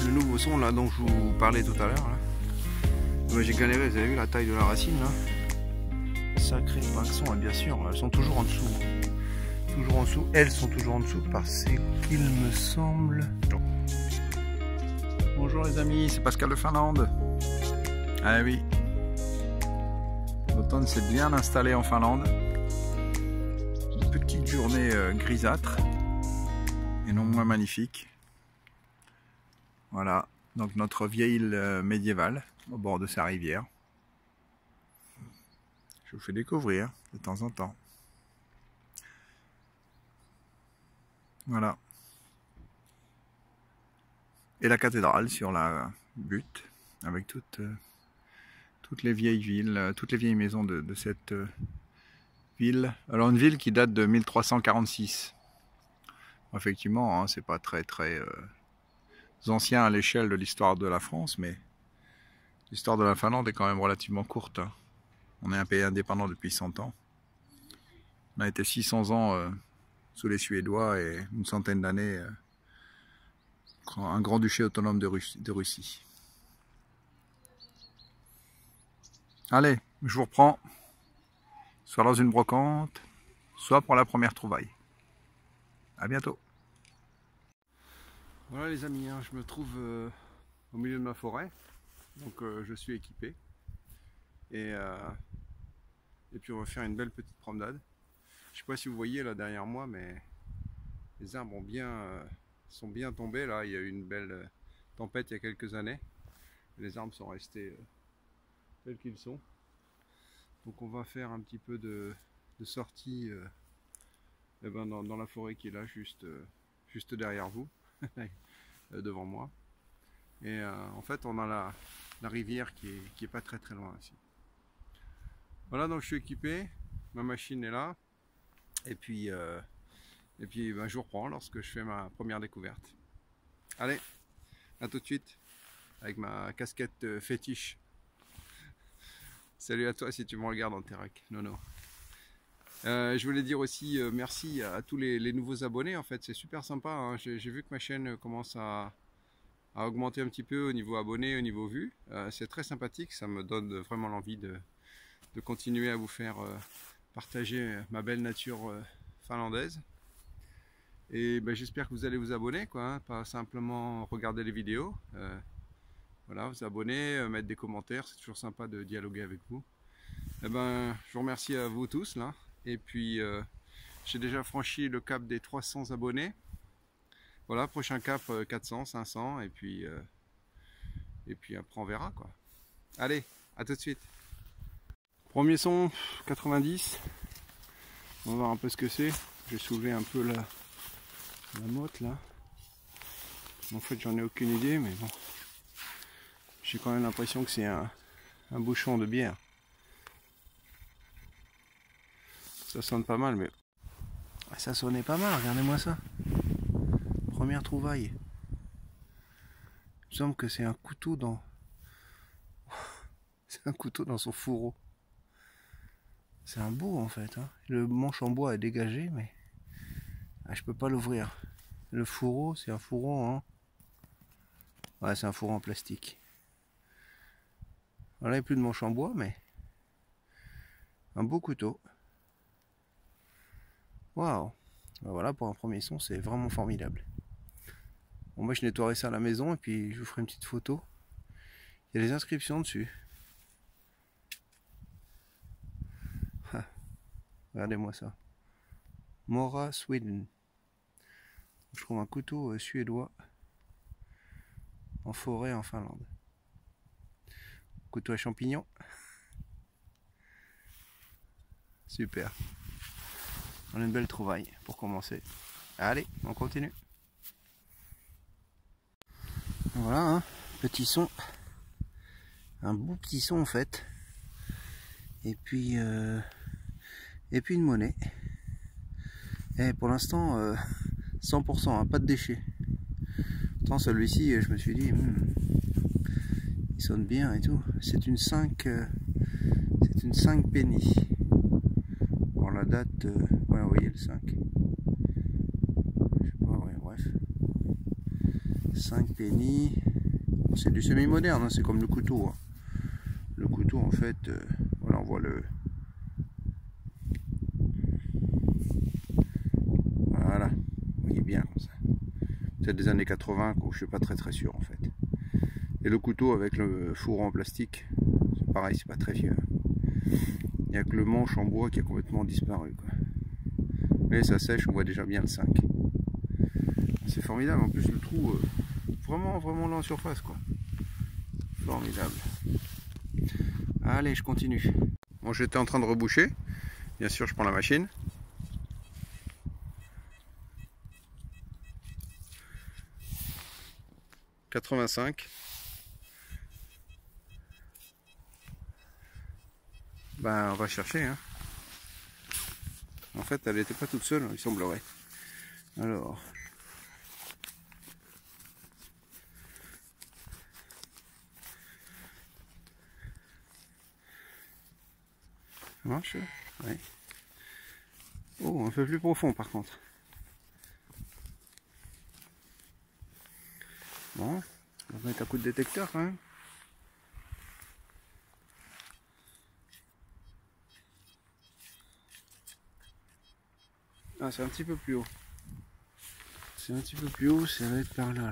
le nouveau son là dont je vous parlais tout à l'heure. J'ai galéré, vous avez vu la taille de la racine là. Sacré paxon, et bien sûr, elles sont toujours en dessous. Toujours en dessous, elles sont toujours en dessous parce qu'il me semble. Bonjour les amis, c'est Pascal de Finlande. Ah oui, l'automne s'est bien installé en Finlande. Une petite journée grisâtre et non moins magnifique. Voilà, donc notre vieille île médiévale au bord de sa rivière. Je vous fais découvrir de temps en temps. Voilà. Et la cathédrale sur la butte, avec toutes les vieilles villes, toutes les vieilles maisons de cette ville. Alors une ville qui date de 1346. Effectivement, hein, c'est pas très ancien à l'échelle de l'histoire de la France, mais l'histoire de la Finlande est quand même relativement courte. Hein. On est un pays indépendant depuis 100 ans. On a été 600 ans sous les Suédois et une centaine d'années un grand-duché autonome de Russie. Allez, je vous reprends, soit dans une brocante, soit pour la première trouvaille. À bientôt. Voilà les amis, hein, je me trouve au milieu de ma forêt, donc je suis équipé. Et puis on va faire une belle petite promenade. Je sais pas si vous voyez là derrière moi, mais les arbres sont bien tombés là. Il y a eu une belle tempête il y a quelques années. Les arbres sont restés tels qu'ils sont. Donc on va faire un petit peu de sortie dans la forêt qui est là, juste derrière vous, devant moi. Et en fait on a la rivière qui est pas très loin ici. Voilà, donc je suis équipé, ma machine est là. Et puis ben, je vous reprends lorsque je fais ma première découverte. Allez, à tout de suite avec ma casquette fétiche. Salut à toi si tu me regardes en Terrac. Non. Je voulais dire aussi merci à tous les nouveaux abonnés. En fait, c'est super sympa. Hein. J'ai vu que ma chaîne commence à augmenter un petit peu au niveau abonnés, au niveau vues. C'est très sympathique. Ça me donne vraiment l'envie de continuer à vous faire partager ma belle nature finlandaise. Et ben, j'espère que vous allez vous abonner, quoi, hein, pas simplement regarder les vidéos. Voilà, vous abonner, mettre des commentaires, c'est toujours sympa de dialoguer avec vous. Et ben, je vous remercie à vous tous là. Et puis j'ai déjà franchi le cap des 300 abonnés. Voilà, prochain cap 400, 500 et puis après on verra quoi. Allez, à tout de suite. Premier son 90. On va voir un peu ce que c'est. J'ai soulevé un peu la motte là. En fait j'en ai aucune idée mais bon. J'ai quand même l'impression que c'est un bouchon de bière. Ça sonne pas mal mais... Ça sonnait pas mal, regardez-moi ça. Première trouvaille. Il me semble que c'est un couteau dans... C'est un couteau dans son fourreau. C'est un beau en fait. Hein. Le manche en bois est dégagé mais... je peux pas l'ouvrir. Le fourreau, c'est un fourreau en... Ouais, c'est un fourreau en plastique. Voilà, il n'y a plus de manche en bois mais... Un beau couteau. Waouh. Ben voilà, pour un premier son, c'est vraiment formidable. Bon, moi je nettoierai ça à la maison et puis je vous ferai une petite photo. Il y a des inscriptions dessus. Ah, regardez-moi ça. Mora, Sweden. Je trouve un couteau suédois en forêt en Finlande. Couteau à champignons. Super. On a une belle trouvaille pour commencer. Allez, on continue. Voilà, hein, petit son. Un beau petit son en fait. Et puis une monnaie. Et pour l'instant, 100%, hein, pas de déchets. Pourtant celui-ci, je me suis dit, il sonne bien et tout. C'est une 5 penny. Bon, la date, ouais, vous voyez le 5. Je sais pas, ouais, bref. 5 penny. C'est du semi-moderne, hein, c'est comme le couteau. Hein. Le couteau, en fait, voilà, on voit le... Voilà, vous voyez bien comme ça. C'est des années 80, quoi, je suis pas très sûr en fait. Et le couteau avec le fourreau en plastique, c'est pareil, c'est pas très vieux. Il n'y a que le manche en bois qui a complètement disparu. Quoi. Mais ça sèche, on voit déjà bien le 5. C'est formidable, en plus le trou, vraiment là en surface. Quoi. Formidable. Allez, je continue. Bon, j'étais en train de reboucher. Bien sûr, je prends la machine. « 85 ». Ben, on va chercher. Hein. En fait, elle n'était pas toute seule, il semblerait. Alors... Ça marche? Ouais. Oh, un peu plus profond par contre. Bon, on va mettre un coup de détecteur quand même. Ah, c'est un petit peu plus haut. C'est un petit peu plus haut, ça va être par là.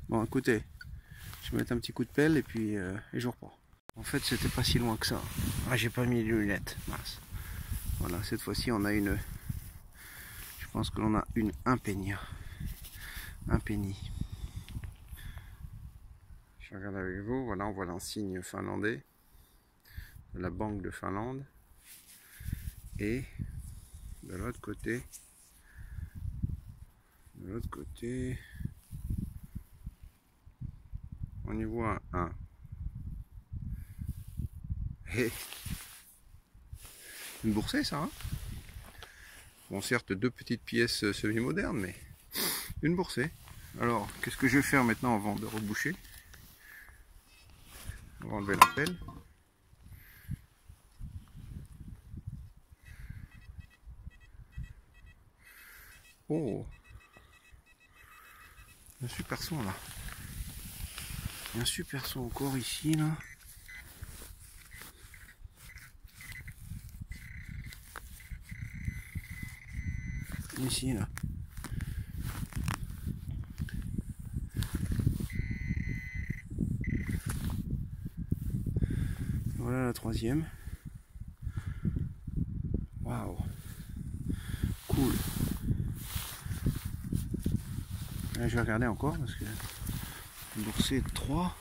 Bon, écoutez, je vais mettre un petit coup de pelle et puis et je reprends. En fait, c'était pas si loin que ça. Ah, j'ai pas mis les lunettes. Mince. Voilà, cette fois-ci, on a une... Je pense que l'on a une impénia. Un penny. Je regarde avec vous. Voilà, on voit l'insigne finlandais de la Banque de Finlande. Et de l'autre côté, on y voit un. Et une boursée, ça, hein? Bon, certes, deux petites pièces semi-modernes, mais une boursée. Alors, qu'est-ce que je vais faire maintenant avant de reboucher? On va enlever la pelle. Oh, un super son là. Il y a un super son encore ici là. Ici là. Voilà la troisième. Waouh. Cool. Là, je vais regarder encore parce que une boursée de 3.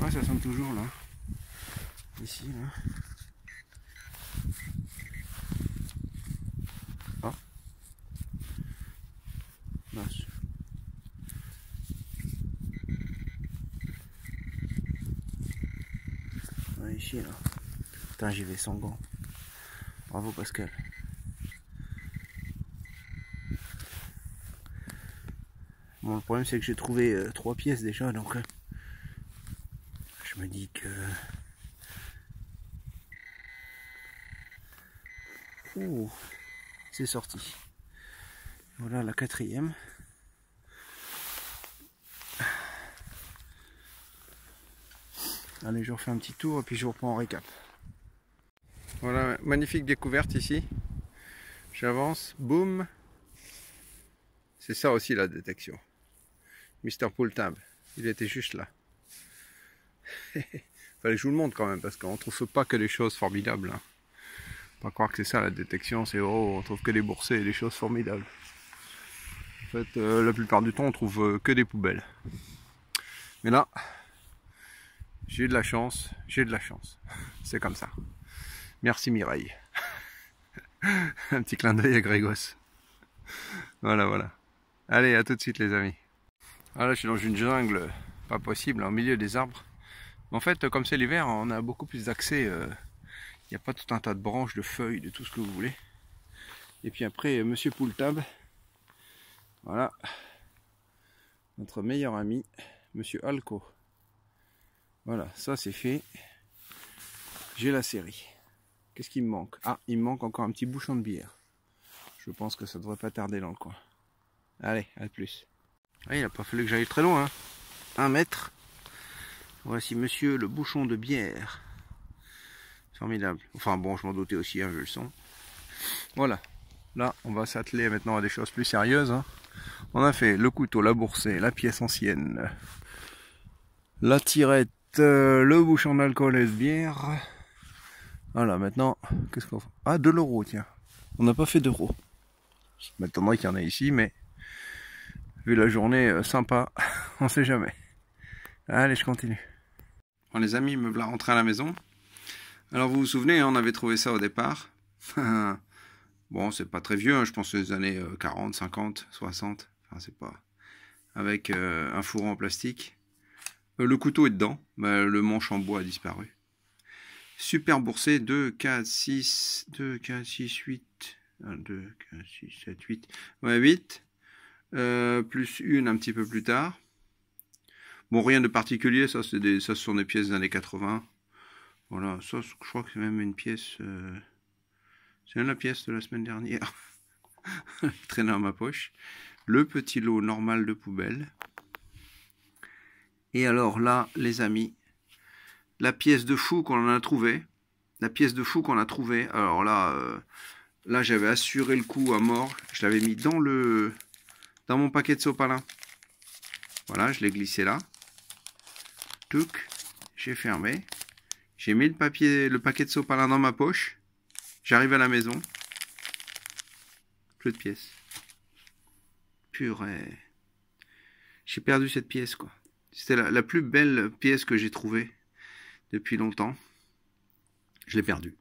Ouais, ça sonne toujours là. Ici là. Ah. Mince. Ouais, ici là. Putain, j'y vais sans gants. Bravo Pascal. Bon, le problème c'est que j'ai trouvé 3 pièces déjà, donc je me dis que... Ouh, c'est sorti. Voilà la quatrième. Allez, je refais un petit tour et puis je reprends en récap. Voilà, magnifique découverte ici. J'avance, boum. C'est ça aussi la détection. Mr. Poultab, il était juste là. Fallait que je vous le montre quand même, parce qu'on trouve pas que des choses formidables. Hein. Pas croire que c'est ça la détection, c'est oh, on trouve que des boursées et des choses formidables. En fait, la plupart du temps, on trouve que des poubelles. Mais là, j'ai de la chance, C'est comme ça. Merci Mireille. Un petit clin d'œil à Grégos. Voilà. Allez, à tout de suite les amis. Ah là, je suis dans une jungle, pas possible, au milieu des arbres. En fait, comme c'est l'hiver, on a beaucoup plus d'accès. Il n'y a pas tout un tas de branches, de feuilles, de tout ce que vous voulez. Et puis après, Monsieur Poultab. Voilà. Notre meilleur ami, Monsieur Alco. Voilà, ça c'est fait. j'ai la série. Qu'est-ce qui me manque? Ah, il me manque encore un petit bouchon de bière. Je pense que ça devrait pas tarder dans le coin. Allez, à plus. Ah, il n'a pas fallu que j'aille très loin. 1 mètre. Voici monsieur le bouchon de bière. Formidable. Enfin bon, je m'en doutais aussi, hein, vu le son. Voilà. Là, on va s'atteler maintenant à des choses plus sérieuses. Hein. On a fait le couteau, la boursée, la pièce ancienne, la tirette, le bouchon d'alcool et de bière. Voilà, maintenant, qu'est-ce qu'on fait? Ah, de l'euro, tiens. On n'a pas fait d'euro. Maintenant qu'il y en a ici, mais vu la journée sympa, on sait jamais. Allez, je continue. Bon, les amis, me voilà rentré à la maison. Alors, vous vous souvenez, on avait trouvé ça au départ. Bon, c'est pas très vieux, hein, je pense les années 40, 50, 60. Enfin, c'est pas... Avec un fourreau en plastique. Le couteau est dedans, mais le manche en bois a disparu. Super boursé, 2, 4, 6, 2, 4, 6, 8, 1, 2, 4, 6, 7, 8, ouais, 8, plus une un petit peu plus tard. Bon, rien de particulier, ça, ce sont des pièces des années 80. Voilà, ça, je crois que c'est même une pièce, c'est la pièce de la semaine dernière. Traînée dans ma poche. Le petit lot normal de poubelle. Et alors là, les amis, la pièce de fou qu'on a trouvée. La pièce de fou qu'on a trouvée. Alors là, là j'avais assuré le coup à mort. Je l'avais mis dans mon paquet de sopalin. Voilà, je l'ai glissé là. Touc, j'ai fermé. J'ai mis le paquet de sopalin dans ma poche. J'arrive à la maison. Plus de pièces. Purée. J'ai perdu cette pièce, quoi. C'était la plus belle pièce que j'ai trouvée depuis longtemps. Je l'ai perdue.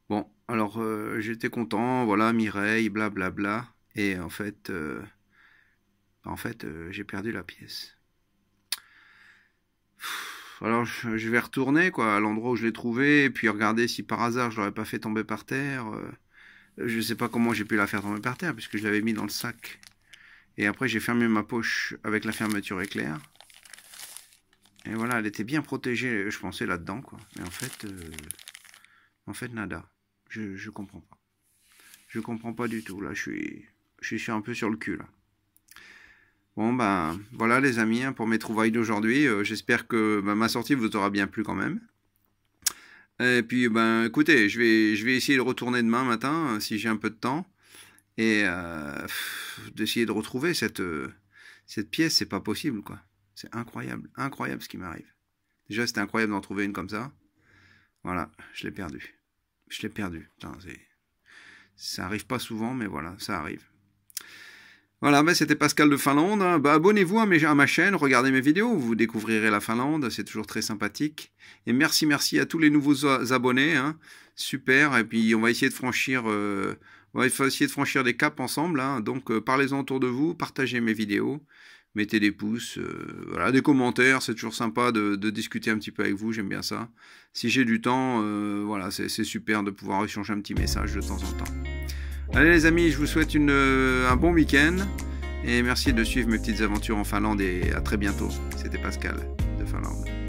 Bon, alors j'étais content, voilà, Mireille, blablabla. Et en fait, j'ai perdu la pièce. Alors je vais retourner, quoi, à l'endroit où je l'ai trouvée, et puis regarder si par hasard je l'aurais pas fait tomber par terre. Je sais pas comment j'ai pu la faire tomber par terre, puisque je l'avais mis dans le sac. Et après, j'ai fermé ma poche avec la fermeture éclair. Et voilà, elle était bien protégée, je pensais, là-dedans, quoi. Mais en fait, nada. Je comprends pas. Je comprends pas du tout, là. Je suis un peu sur le cul, là. Bon, ben, voilà, les amis, hein, pour mes trouvailles d'aujourd'hui. J'espère que ma sortie vous aura bien plu, quand même. Et puis, ben, écoutez, je vais essayer de retourner demain matin, si j'ai un peu de temps. Et d'essayer de retrouver cette pièce, c'est pas possible, quoi. C'est incroyable, incroyable ce qui m'arrive. Déjà, c'était incroyable d'en trouver une comme ça. Voilà, je l'ai perdu. Je l'ai perdu. Putain, ça arrive pas souvent, mais voilà, ça arrive. Voilà, ben c'était Pascal de Finlande. Ben, abonnez-vous à ma chaîne, regardez mes vidéos, vous découvrirez la Finlande, c'est toujours très sympathique. Et merci à tous les nouveaux abonnés, hein. Super, et puis on va essayer de franchir... on va essayer de franchir des caps ensemble, hein. Donc parlez-en autour de vous, partagez mes vidéos, mettez des pouces, voilà, des commentaires, c'est toujours sympa de discuter un petit peu avec vous, j'aime bien ça. Si j'ai du temps, voilà, c'est super de pouvoir échanger un petit message de temps en temps. Allez les amis, je vous souhaite un bon week-end, et merci de suivre mes petites aventures en Finlande, et à très bientôt. C'était Pascal de Finlande.